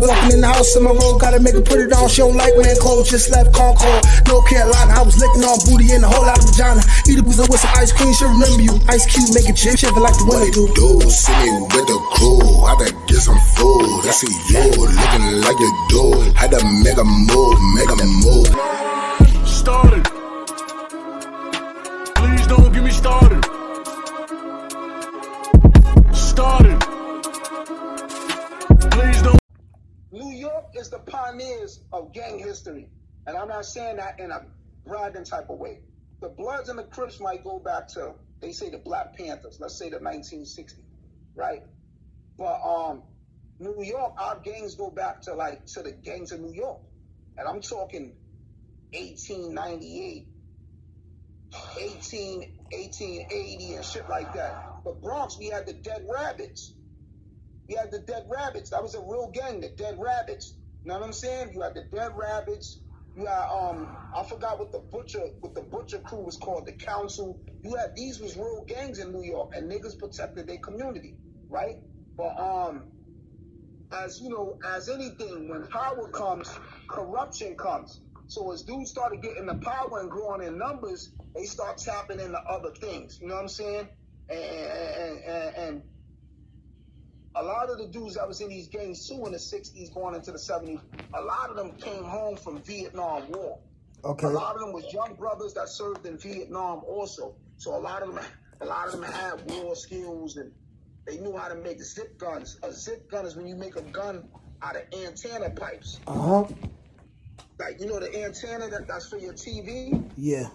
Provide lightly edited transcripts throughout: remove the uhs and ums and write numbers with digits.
walking in the house in my road, gotta make her put it on. She don't like wearing clothes, just left Concord, North Carolina. I was licking on booty in a whole lot of vagina. Eat a boozer with some ice cream, she'll remember you. Ice Cube, make it chip, shiver like the winter do. See me with the crew, I better get some food. I see you looking like you do. Had to make a move, make a move. Started. Please don't get me started. Started. Please don't. New York is the pioneers of gang history. And I'm not saying that in a bragging type of way. The Bloods and the Crips might go back to, they say the Black Panthers, let's say the 1960s, right? But New York, our gangs go back to to the gangs of New York. And I'm talking 1898, 1880 and shit like that. But Bronx, we had the Dead Rabbits. We had the Dead Rabbits. That was a real gang, the Dead Rabbits. You know what I'm saying? You had the Dead Rabbits. You had I forgot what the butcher crew was called, the Council. You had, these was real gangs in New York, and niggas protected their community, right? But as you know, as anything, when power comes, corruption comes. So as dudes started getting the power and growing in numbers, they start tapping into other things. You know what I'm saying? And a lot of the dudes that was in these gangs too in the 60s going into the 70s, a lot of them came home from Vietnam War. Okay. A lot of them was young brothers that served in Vietnam also. So a lot of them had war skills, and they knew how to make zip guns. A zip gun is when you make a gun out of antenna pipes. Uh-huh. Like, you know the antenna that's for your TV? Yeah.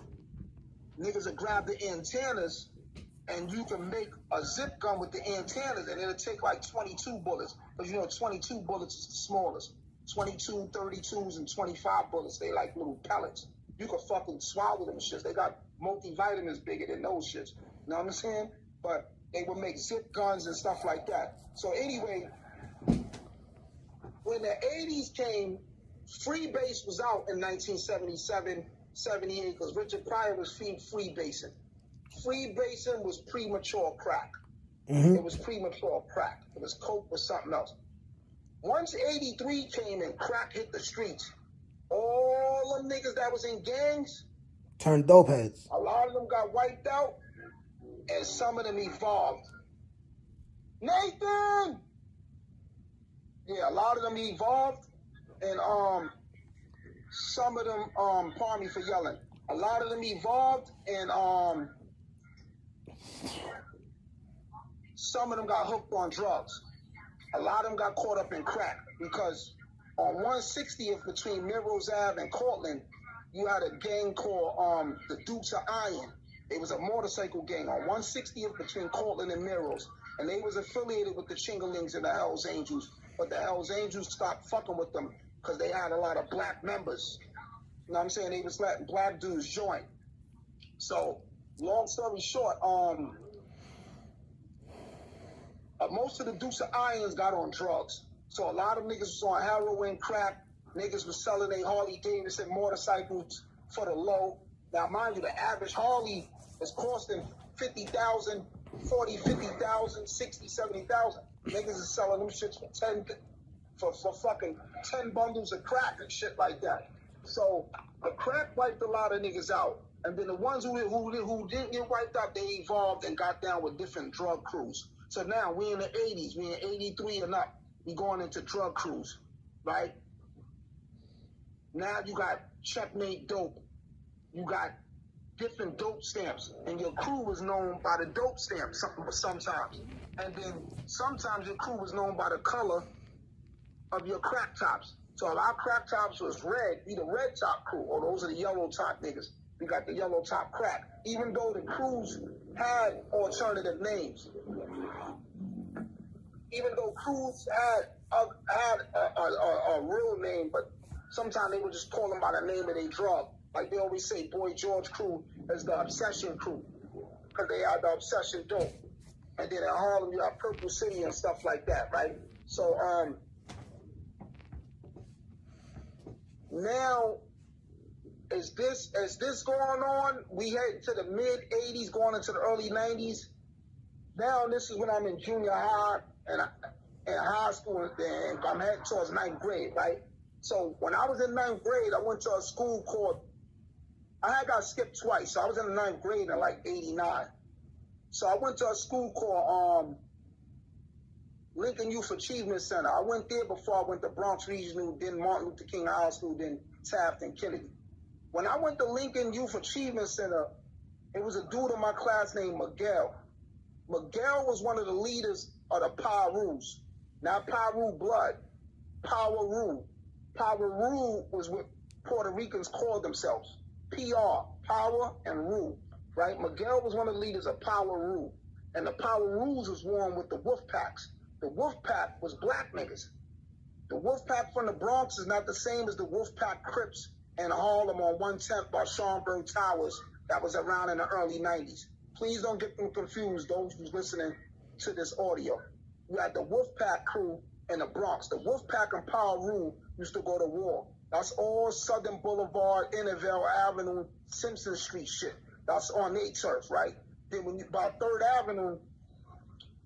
Niggas will grab the antennas, and you can make a zip gun with the antennas, and it'll take like 22 bullets. Because, you know, 22 bullets is the smallest. 22, 32s, and 25 bullets, they like little pellets. You can fucking swallow them shits. They got multivitamins bigger than those shits. You know what I'm saying? But they would make zip guns and stuff like that. So anyway, when the 80s came, freebase was out in 1977, 78, because Richard Pryor was freebasing. Freebasing was premature crack. Mm-hmm. It was premature crack. It was coke or something else. Once 83 came and crack hit the streets, all them niggas that was in gangs turned dope heads. A lot of them got wiped out, and some of them evolved. Nathan! Yeah, a lot of them evolved, and some of them, pardon me for yelling, a lot of them evolved, and some of them got hooked on drugs. A lot of them got caught up in crack, because on 160th between Melrose Ave and Cortland, you had a gang called the Dukes of Iron. It was a motorcycle gang on 160th between Cortland and Melrose, and they was affiliated with the Chingalings and the Hells Angels, but the Hells Angels stopped fucking with them because they had a lot of black members. You know what I'm saying? They was letting black dudes join. So, long story short, most of the Dukes of Irons got on drugs. So a lot of niggas was on heroin, crack. Niggas was selling their Harley Davidson motorcycles for the low. Now, mind you, the average Harley is costing $50,000, $40,000, $50,000, $60,000, $70,000. Niggas is selling them shits for fucking 10 bundles of crack and shit like that. So the crack wiped a lot of niggas out. And then the ones who didn't get wiped out, they evolved and got down with different drug crews. So now we in the 80s, we in 83 and up. We going into drug crews, right? Now you got Checkmate Dope. You got different dope stamps. And your crew was known by the dope stamp sometimes. And then sometimes your crew was known by the color of your crack tops. So if our crack tops was red, we the red top crew. Or those are the yellow top niggas. We got the yellow top crack. Even though the crews had alternative names. Even though crews had a real name, but sometimes they would just call them by the name of their drug. Like they always say, Boy George crew is the Obsession crew, because they had the Obsession dope. And then in Harlem, you got Purple City and stuff like that, right? So now, as this going on, we head to the mid 80s, going into the early 90s. Now this is when I'm in junior high, in high school, and I'm heading towards 9th grade, right? So when I was in 9th grade, I went to a school called, I had got skipped twice. So I was in the 9th grade in like 89. So I went to a school called Lincoln Youth Achievement Center. I went there before I went to Bronx Regional, then Martin Luther King High School, then Taft and Kennedy. When I went to Lincoln Youth Achievement Center, it was a dude in my class named Miguel. Miguel was one of the leaders of the Pirus. Not Piru blood, Power Rule. Power Rule was what Puerto Ricans called themselves. PR, power and rule, right? Miguel was one of the leaders of Power Rule. And the Power Rules was worn with the Wolf Packs. The Wolf Pack was black niggas. The Wolf Pack from the Bronx is not the same as the Wolf Pack Crips in Harlem on 110th by Schomburg Towers that was around in the early 90s. Please don't get them confused, those who's listening to this audio. You had the Wolf Pack crew in the Bronx. The Wolf Pack and Power Rule used to go to war. That's all Southern Boulevard, Intervale Avenue, Simpson Street shit. That's on their turf, right? Then when you by 3rd Avenue,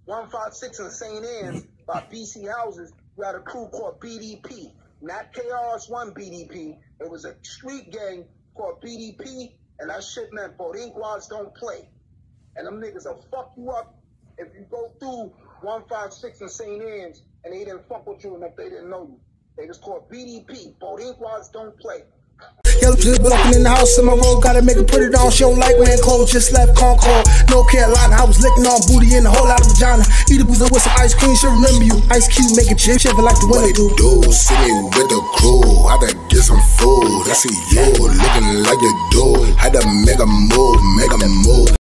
156 in St. Anne's, by BC Houses, you had a crew called BDP. Not KRS-One BDP. It was a street gang called BDP, and that shit meant Boricuas don't play. And them niggas will fuck you up if you go through 156 in St. Anne's and they didn't fuck with you and if they didn't know you. They just called BDP. Boricuas don't play. Yellow just blocking in the house in my road, gotta make her put it on. She don't like wearing clothes, just left Concord, North Carolina. I was licking on booty in a whole lot of vagina. Eat a boozer with some ice cream, she'll remember you. Ice Cube make it chip, shiver like the winter do. City with the crew, had to get some food. I see you looking like you do. Had to make a move, make a move.